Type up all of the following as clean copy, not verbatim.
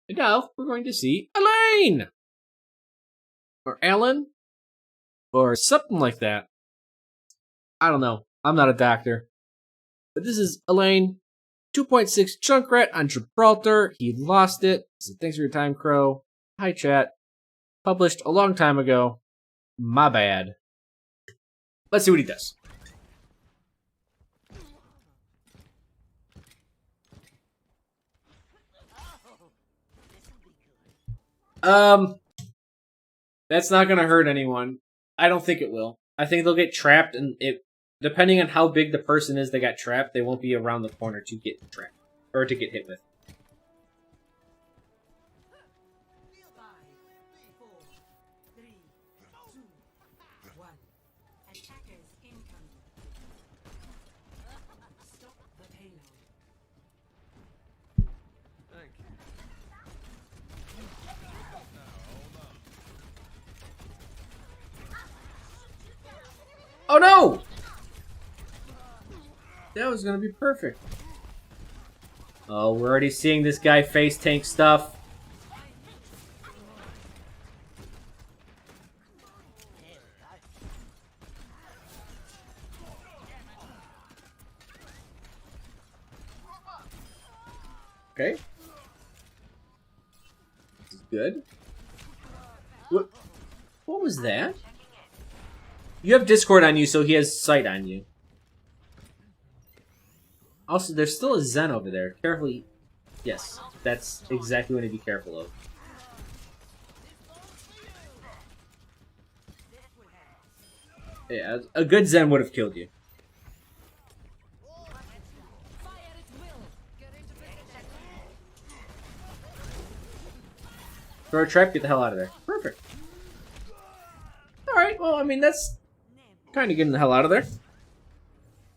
And now we're going to see Alain! Or Alain? Or something like that. I don't know. I'm not a doctor. But this is Alain, 2.6 Junkrat on Gibraltar. He lost it. So thanks for your time, Chro. Hi, chat. Published a long time ago. My bad. Let's see what he does. That's not gonna hurt anyone. I don't think it will. I think they'll get trapped, and depending on how big the person is that got trapped, they won't be around the corner to get trapped or to get hit with. Oh no! That was gonna be perfect. Oh, we're already seeing this guy face tank stuff. Okay. This is good. What was that? You have Discord on you, so he has sight on you. Also, there's still a Zen over there. Carefully. Yes, that's exactly what you need to be careful of. Yeah, a good Zen would have killed you. Throw a trap, get the hell out of there. Perfect. Alright, well, I mean, that's kind of getting the hell out of there.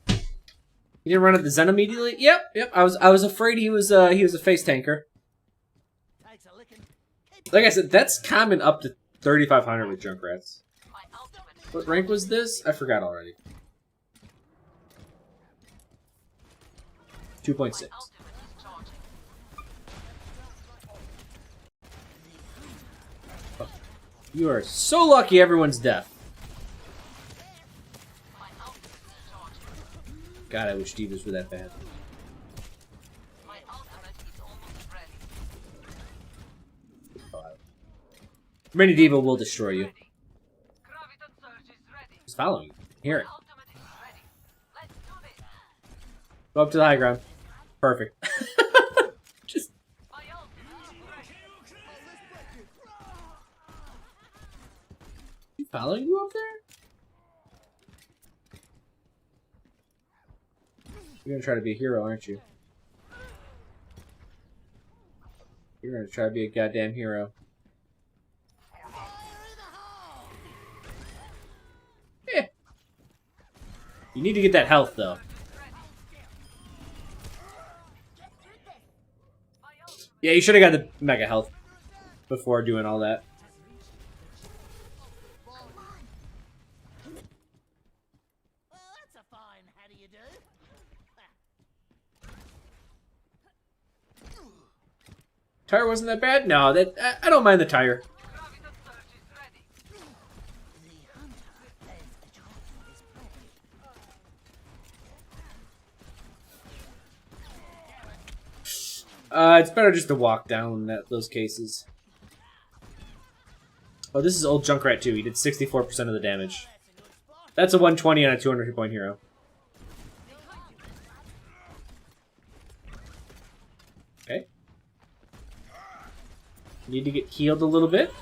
You didn't run at the Zen immediately? Yep. I was afraid he was a face tanker. Like I said, that's common up to 3,500 with Junkrats. What rank was this? I forgot already. 2.6. Oh, you are so lucky everyone's deaf. God, I wish divas were that bad. Mini Diva will destroy you. He's following you. Hear it. Go up to the high ground. Perfect. Just. He following you up there? You're gonna try to be a hero, aren't you? You're gonna try to be a goddamn hero. Yeah. You need to get that health, though. Yeah, you should have got the mega health before doing all that. Tire wasn't that bad? No, I don't mind the tire. It's better just to walk down those cases. Oh, this is old Junkrat too. He did 64% of the damage. That's a 120 on a 200 hit point hero. Okay. Need to get healed a little bit.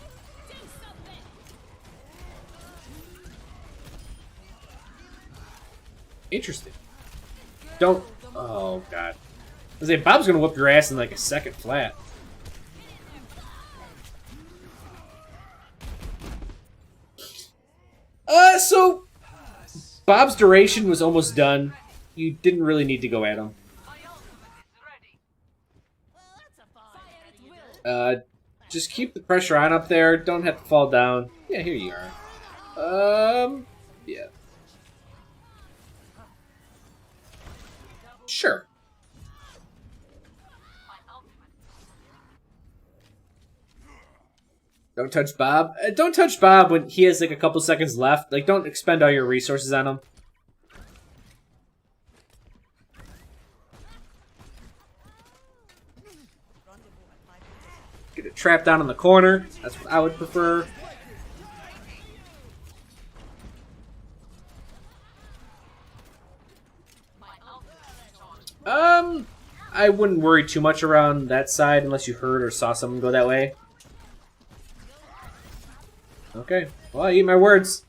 Interesting. Don't. Oh, God. I was like, Bob's gonna whoop your ass in like a second flat. So Bob's duration was almost done. You didn't really need to go at him. Just keep the pressure on up there. Don't have to fall down. Yeah, here you are. Yeah. Sure. Don't touch Bob. Don't touch Bob when he has like a couple seconds left. Like, don't expend all your resources on him. Get it trapped down in the corner. That's what I would prefer. I wouldn't worry too much around that side unless you heard or saw someone go that way. Okay. Well, I eat my words.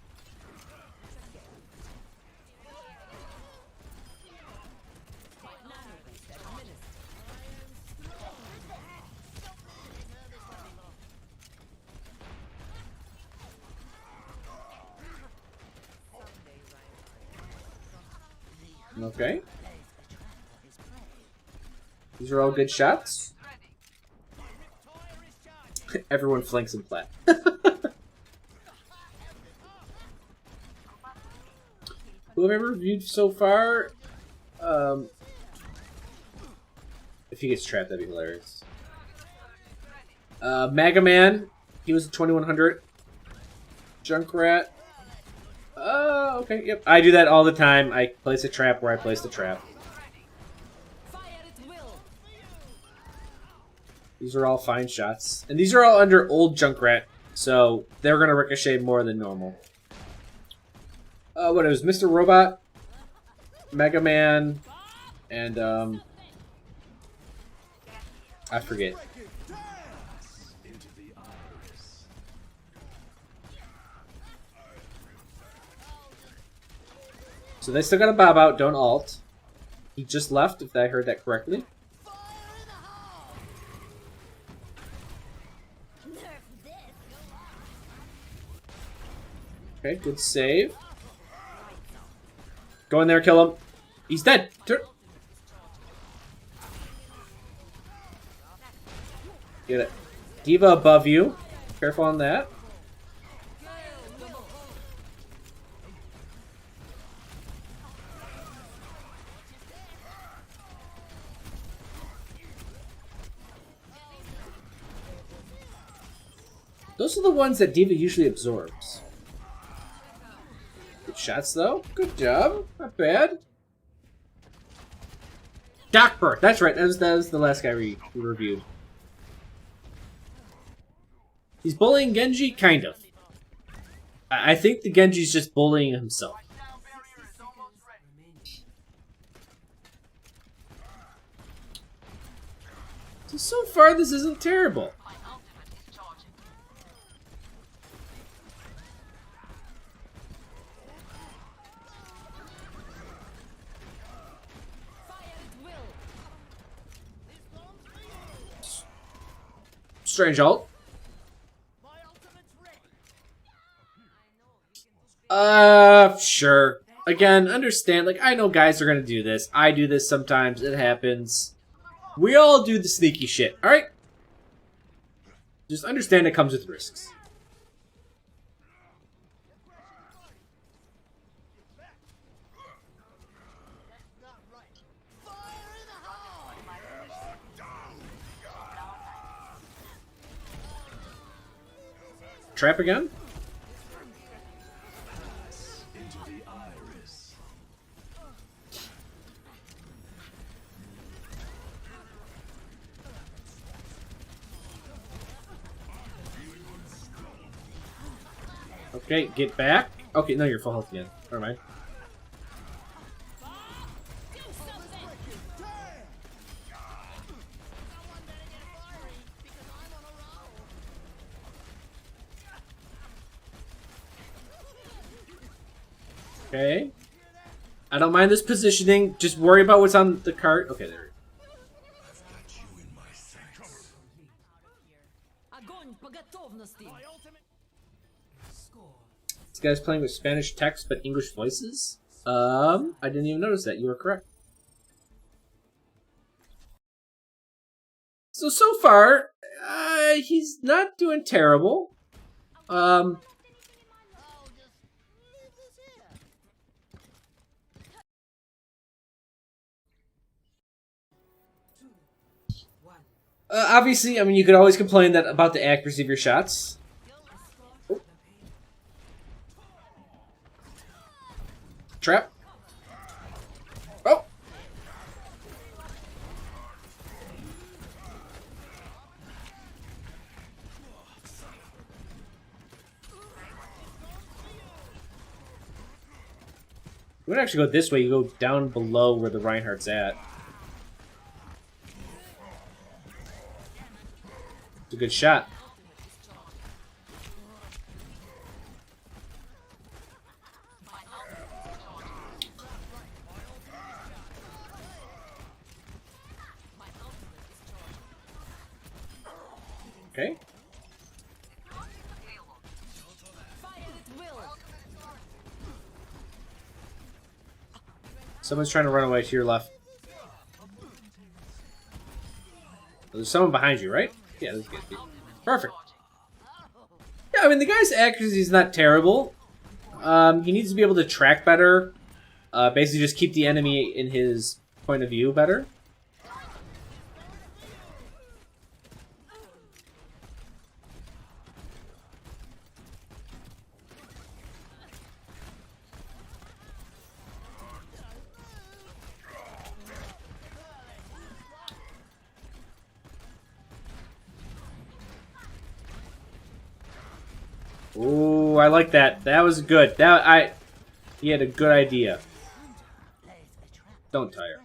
Okay. These are all good shots. Everyone flanks him flat. Who have I ever reviewed so far? If he gets trapped, that'd be hilarious. Mega Man, he was a 2100. Junkrat. Okay, yep. I do that all the time. I place a trap where I place the trap. These are all fine shots. And these are all under old Junkrat, so they're going to ricochet more than normal. What it was, Mr. Robot, Mega Man, and, I forget. So they still got a Bob out, don't ult. He just left, if I heard that correctly. Okay, good save. Go in there, kill him. He's dead. Get it. Diva above you. Careful on that. Those are the ones that Diva usually absorbs. Good shots, though. Good job. Not bad. Dockbird. That's right. That was the last guy we reviewed. He's bullying Genji? Kind of. I think the Genji's just bullying himself. So far, this isn't terrible. Strange ult. Sure. Again, understand, like, I know guys are gonna do this. I do this sometimes. It happens. We all do the sneaky shit, alright? Just understand it comes with risks. Trap again? Okay, get back. Okay, no, you're full health again. Never mind. Okay. I don't mind this positioning. Just worry about what's on the cart. Okay, there. This guy's playing with Spanish text but English voices? I didn't even notice that. You were correct. So far, he's not doing terrible. Obviously, I mean, you could always complain that about the accuracy of your shots. Trap. Oh! You would actually go this way. You go down below where the Reinhardt's at. It's a good shot. Okay. Someone's trying to run away to your left. There's someone behind you, right? Yeah, this is good. Perfect. Yeah, I mean, the guy's accuracy is not terrible. He needs to be able to track better. Basically, just keep the enemy in his point of view better. Ooh, I like that. That was good. He had a good idea. Don't tire.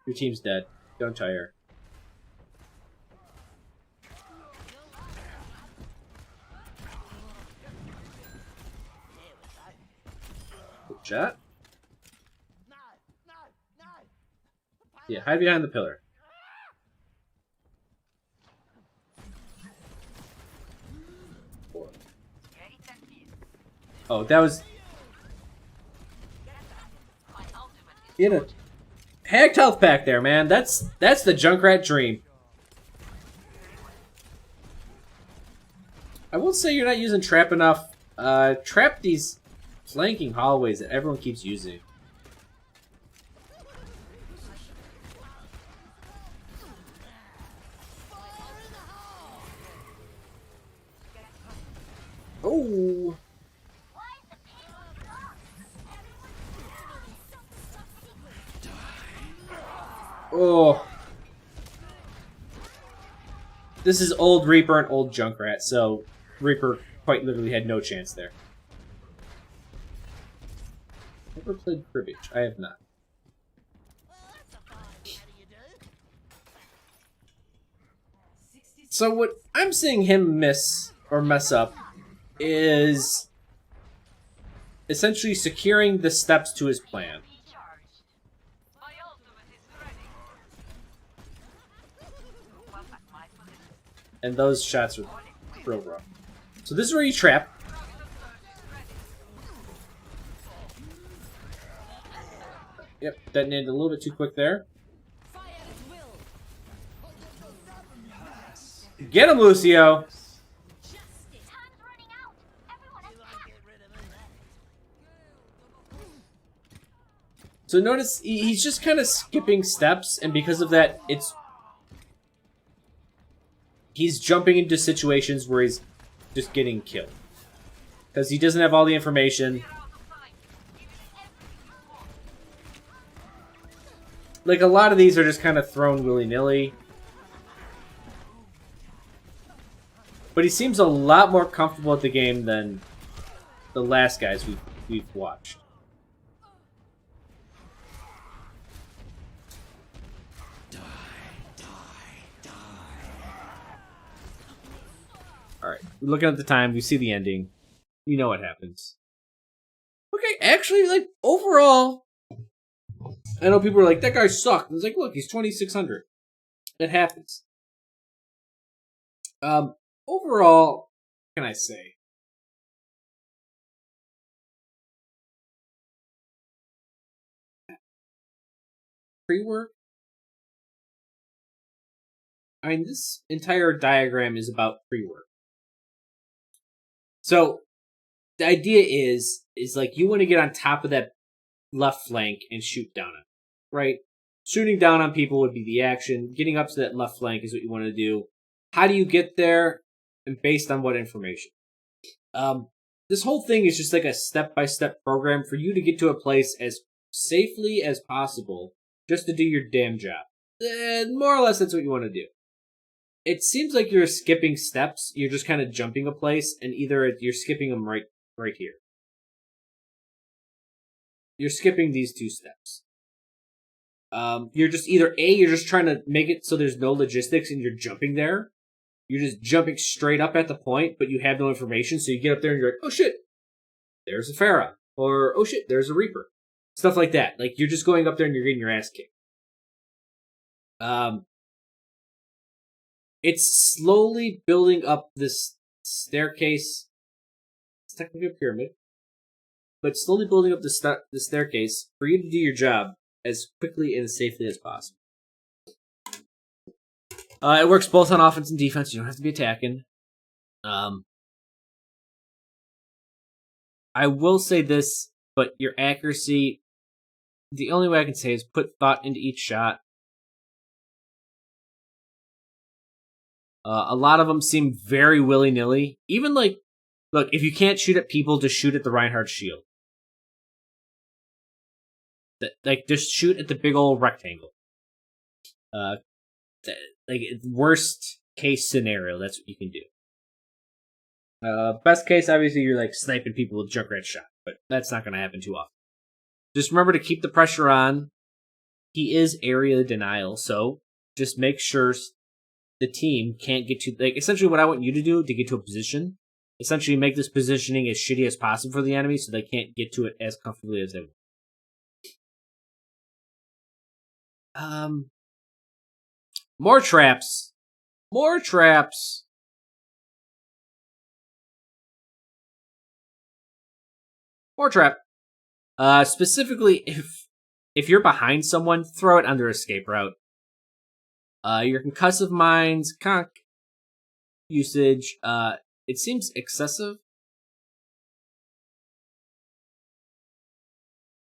Your team's dead. Don't tire. Good shot. Yeah, hide behind the pillar. Oh, that was... He had a packed health pack there, man. That's the Junkrat dream. I will say you're not using trap enough. Trap these flanking hallways that everyone keeps using. Oh. Oh. This is old Reaper and old Junkrat, so Reaper quite literally had no chance there. Never played cribbage. I have not. So what I'm seeing him miss or mess up is essentially securing the steps to his plan. And those shots are real rough. So this is where you trap. Yep, detonated a little bit too quick there. Get him, Lucio! So notice he's just kind of skipping steps, and because of that, he's jumping into situations where he's just getting killed. Because he doesn't have all the information. Like, a lot of these are just kind of thrown willy-nilly. But he seems a lot more comfortable at the game than the last guys we've watched. Alright, looking at the time, we see the ending. You know what happens. Okay, actually, like, overall, I know people are like, that guy sucked. It's like, look, he's 2,600. It happens. Overall, what can I say? Pre-work? I mean, this entire diagram is about pre-work. So, the idea is like, you want to get on top of that left flank and shoot down on it, right? Shooting down on people would be the action. Getting up to that left flank is what you want to do. How do you get there? And based on what information? this whole thing is just like a step-by-step program for you to get to a place as safely as possible just to do your damn job. And more or less, that's what you want to do. It seems like you're skipping steps. You're just kind of jumping a place, and either you're skipping them right here. You're skipping these 2 steps. You're just either you're just trying to make it so there's no logistics and you're jumping there. You're just jumping straight up at the point, but you have no information, so you get up there and you're like, oh shit, there's a Pharah. Or, oh shit, there's a Reaper. Stuff like that. Like, you're just going up there and you're getting your ass kicked. It's slowly building up this staircase. It's technically a pyramid. But slowly building up the staircase for you to do your job as quickly and as safely as possible. It works both on offense and defense. You don't have to be attacking. I will say this, but your accuracy, the only way I can say is put thought into each shot. A lot of them seem very willy-nilly. Even like, look, if you can't shoot at people, just shoot at the Reinhardt shield. Like, just shoot at the big old rectangle. Like, worst case scenario, that's what you can do. Best case, obviously, you're like sniping people with Junkrat shot, but that's not going to happen too often. Just remember to keep the pressure on. He is area denial, so just make sure the team can't get to, like, essentially what I want you to do to get to a position, essentially make this positioning as shitty as possible for the enemy so they can't get to it as comfortably as they want. More traps. More traps. More trap. Specifically, if you're behind someone, throw it on their escape route. Your concussive mines, conc usage, it seems excessive.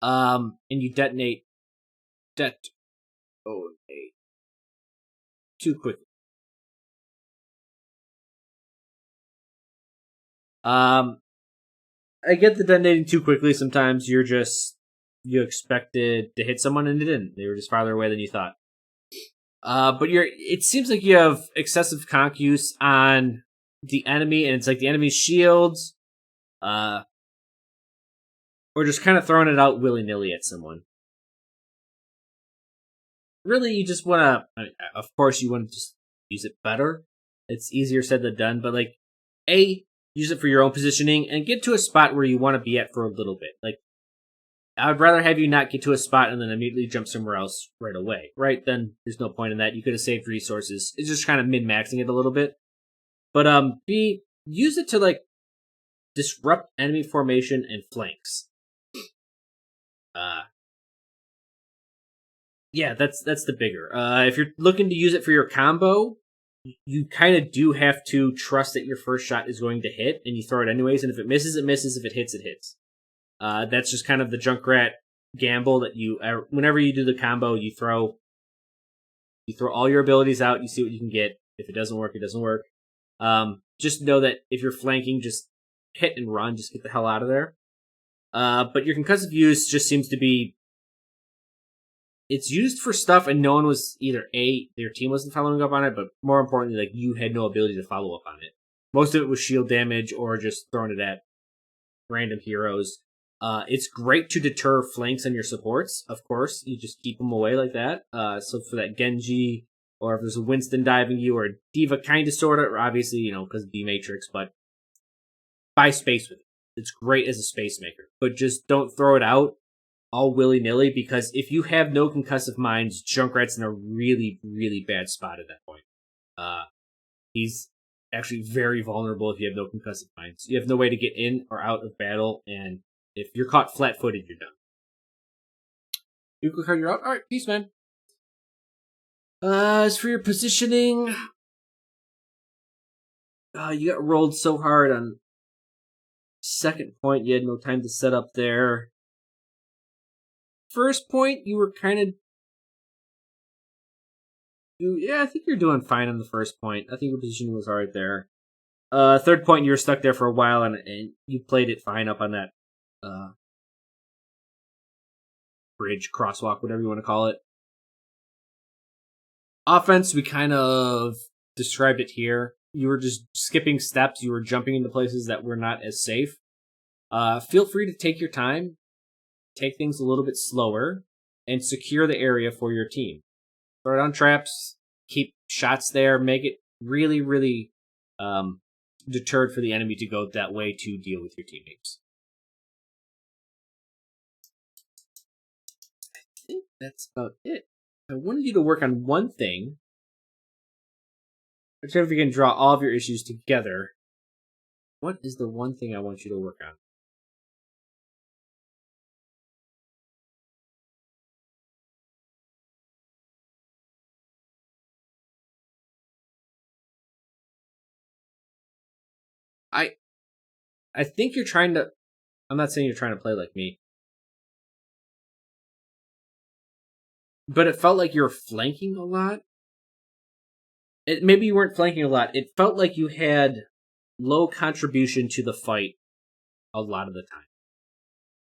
And you detonate too quickly. I get the detonating too quickly. Sometimes you expected to hit someone and it didn't. They were just farther away than you thought. But it seems like you have excessive conc use on the enemy, and it's like the enemy's shields, or just kind of throwing it out willy-nilly at someone. Really, you just want to, of course, you want to just use it better. It's easier said than done, but like, use it for your own positioning and get to a spot where you want to be at for a little bit. Like, I would rather have you not get to a spot and then immediately jump somewhere else right away, right? Then there's no point in that. You could have saved resources. It's just kind of min-maxing it a little bit. But use it to like disrupt enemy formation and flanks. Yeah, that's the bigger. If you're looking to use it for your combo, you kind of do have to trust that your first shot is going to hit, and you throw it anyways. And if it misses, it misses. If it hits, it hits. That's just kind of the Junkrat gamble that whenever you do the combo, you throw all your abilities out. You see what you can get. If it doesn't work, it doesn't work. Just know that if you're flanking, just hit and run. Just get the hell out of there. But your concussive use just seems to be, it's used for stuff, and no one was either their team wasn't following up on it, but more importantly, like, you had no ability to follow up on it. Most of it was shield damage or just throwing it at random heroes. It's great to deter flanks on your supports, of course. You just keep them away like that. So for that Genji, or if there's a Winston diving you, or a D.Va kind of, sort of, or obviously, because of the Matrix, but buy space with it. It's great as a space maker, but just don't throw it out all willy-nilly, because if you have no concussive mines, Junkrat's in a really, really bad spot at that point. He's actually very vulnerable if you have no concussive mines. You have no way to get in or out of battle, and if you're caught flat-footed, you're done. You click card, you're out. Alright, peace, man. As for your positioning, you got rolled so hard on second point, you had no time to set up there. First point, you were kind of... I think you're doing fine on the first point. I think your positioning was alright there. Third point, you were stuck there for a while, and you played it fine up on that bridge, crosswalk, whatever you want to call it. Offense, we kind of described it here. You were just skipping steps. You were jumping into places that were not as safe. Feel free to take your time, take things a little bit slower, and secure the area for your team. Throw down traps, keep shots there, make it really, really deterred for the enemy to go that way to deal with your teammates. I think that's about it. I wanted you to work on one thing. Whichever if you can draw all of your issues together. What is the one thing I want you to work on? I think you're trying to... I'm not saying you're trying to play like me. But it felt like you were flanking a lot. Maybe you weren't flanking a lot. It felt like you had low contribution to the fight a lot of the time.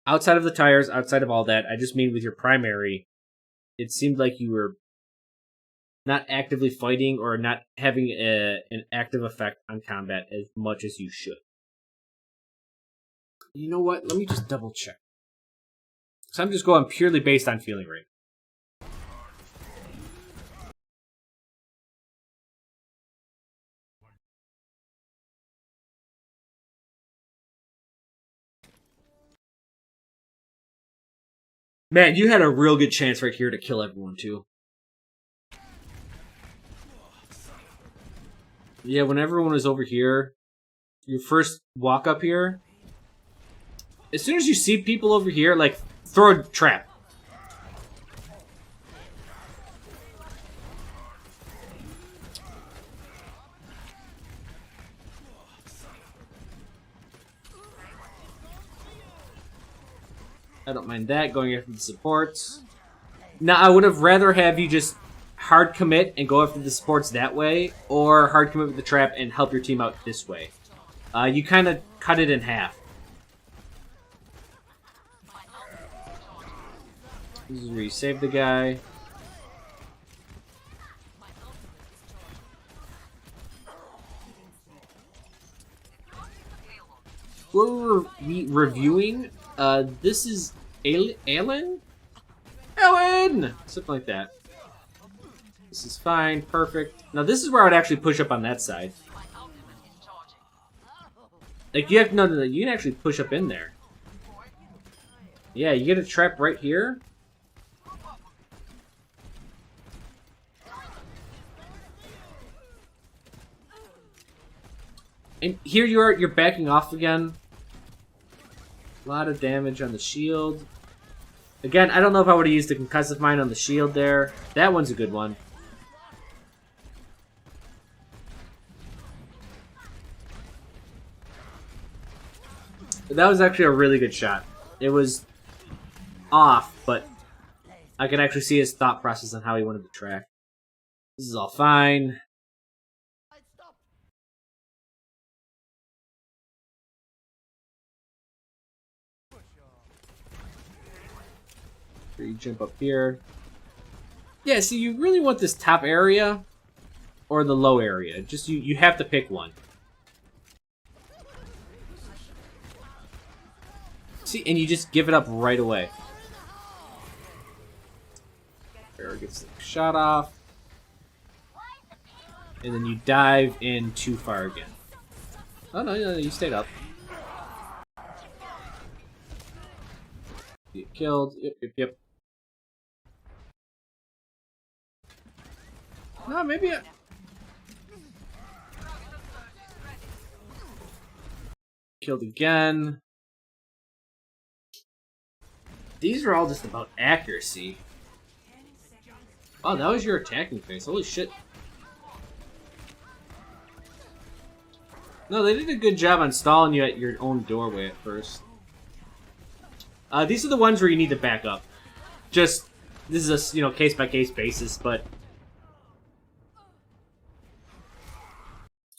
Outside of the tires, outside of all that, I just mean with your primary, it seemed like you were not actively fighting or not having an active effect on combat as much as you should. You know what? Let me just double check. So I'm just going purely based on feeling right. Man, you had a real good chance right here to kill everyone, too. Yeah, when everyone was over here, your first walk up here, as soon as you see people over here, like, throw a trap. I don't mind that, going after the supports. Now, I would have rather have you just hard commit and go after the supports that way, or hard commit with the trap and help your team out this way. You kind of cut it in half. This is where you save the guy. We're reviewing. This is Alain? Alain! Something like that. This is fine, perfect. Now this is where I would actually push up on that side. Like, you have to know that you can actually push up in there. Yeah, you get a trap right here. And here you are, you're backing off again. A lot of damage on the shield. Again, I don't know if I would have used the concussive mine on the shield there. That one's a good one. But that was actually a really good shot. It was off, but I can actually see his thought process on how he wanted to track. This is all fine. You jump up here. Yeah, so you really want this top area or the low area. Just you have to pick one. See, and you just give it up right away. Barrow gets the shot off. And then you dive in too far again. Oh, no, you stayed up. Get killed. Yep. No, maybe I... Killed again. These are all just about accuracy. Oh, that was your attacking phase. Holy shit. No, they did a good job on stalling you at your own doorway at first. These are the ones where you need to back up. Just, this is a, case-by-case basis, but...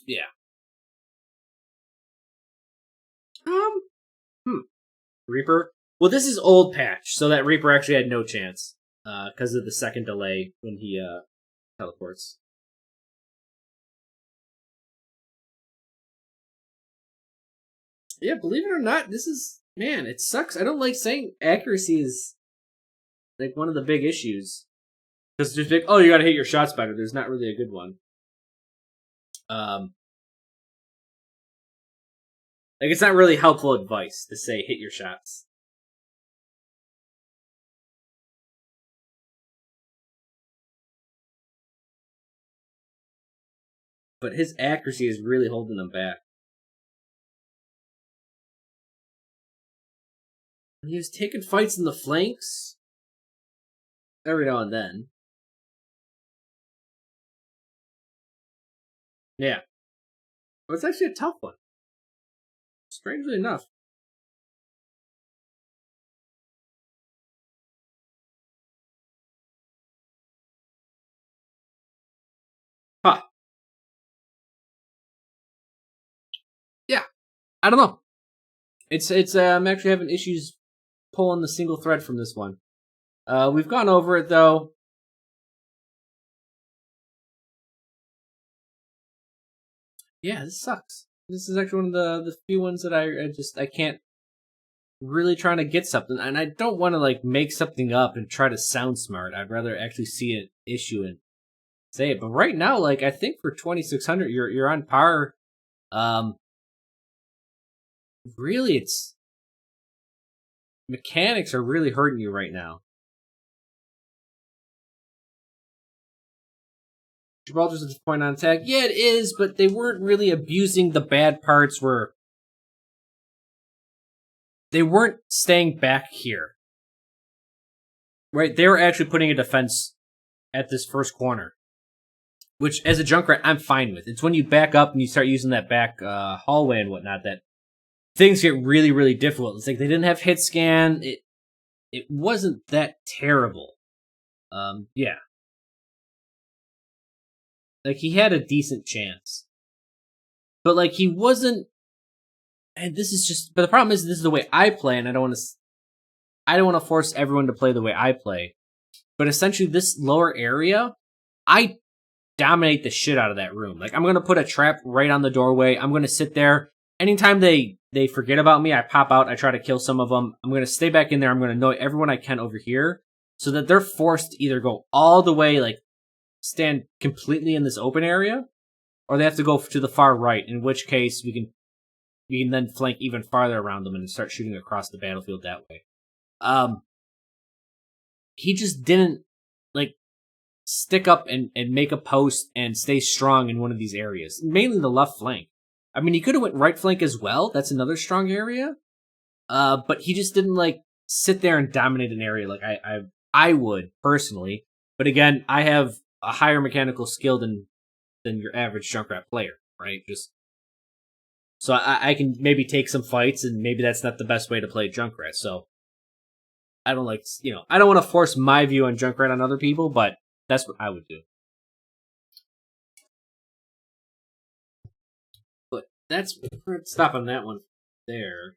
Yeah. Reaper. Well, this is old patch, so that Reaper actually had no chance because of the second delay when he teleports. Yeah, believe it or not, this is man. It sucks. I don't like saying accuracy is like one of the big issues because there's big. Oh, you got to hit your shots better. There's not really a good one. Like it's not really helpful advice to say hit your shots. But his accuracy is really holding him back. He was taking fights in the flanks every now and then. Yeah. But it's actually a tough one. Strangely enough. Huh. Yeah. I don't know. It's I'm actually having issues pulling the single thread from this one. We've gone over it though. Yeah, this sucks. This is actually one of the few ones that I can't really trying to get something, and I don't want to like make something up and try to sound smart. I'd rather actually see an issue and say it. But right now, like I think for 2600, you're on par. Really, it's mechanics are really hurting you right now. Gibraltar's at this point on attack. Yeah, it is, but they weren't really abusing the bad parts. Where they weren't staying back here, right? They were actually putting a defense at this first corner, which as a Junkrat I'm fine with. It's when you back up and you start using that back hallway and whatnot that things get really, really difficult. It's like they didn't have hit scan. It wasn't that terrible. Yeah. Like he had a decent chance. But like he wasn't and this is just but the problem is this is the way I play and I don't want to force everyone to play the way I play. But essentially this lower area, I dominate the shit out of that room. Like I'm going to put a trap right on the doorway. I'm going to sit there. Anytime they forget about me, I pop out. I try to kill some of them. I'm going to stay back in there. I'm going to annoy everyone I can over here so that they're forced to either go all the way, like stand completely in this open area, or they have to go to the far right, in which case we can then flank even farther around them and start shooting across the battlefield that way. He just didn't like stick up and make a post and stay strong in one of these areas, mainly the left flank. I mean, he could have went right flank as well. That's another strong area. But he just didn't like sit there and dominate an area like I would personally. But again, I have a higher mechanical skill than your average Junkrat player, right? Just so I can maybe take some fights, and maybe that's not the best way to play Junkrat. So I don't like I don't want to force my view on Junkrat on other people, but that's what I would do. But that's stop on that one there.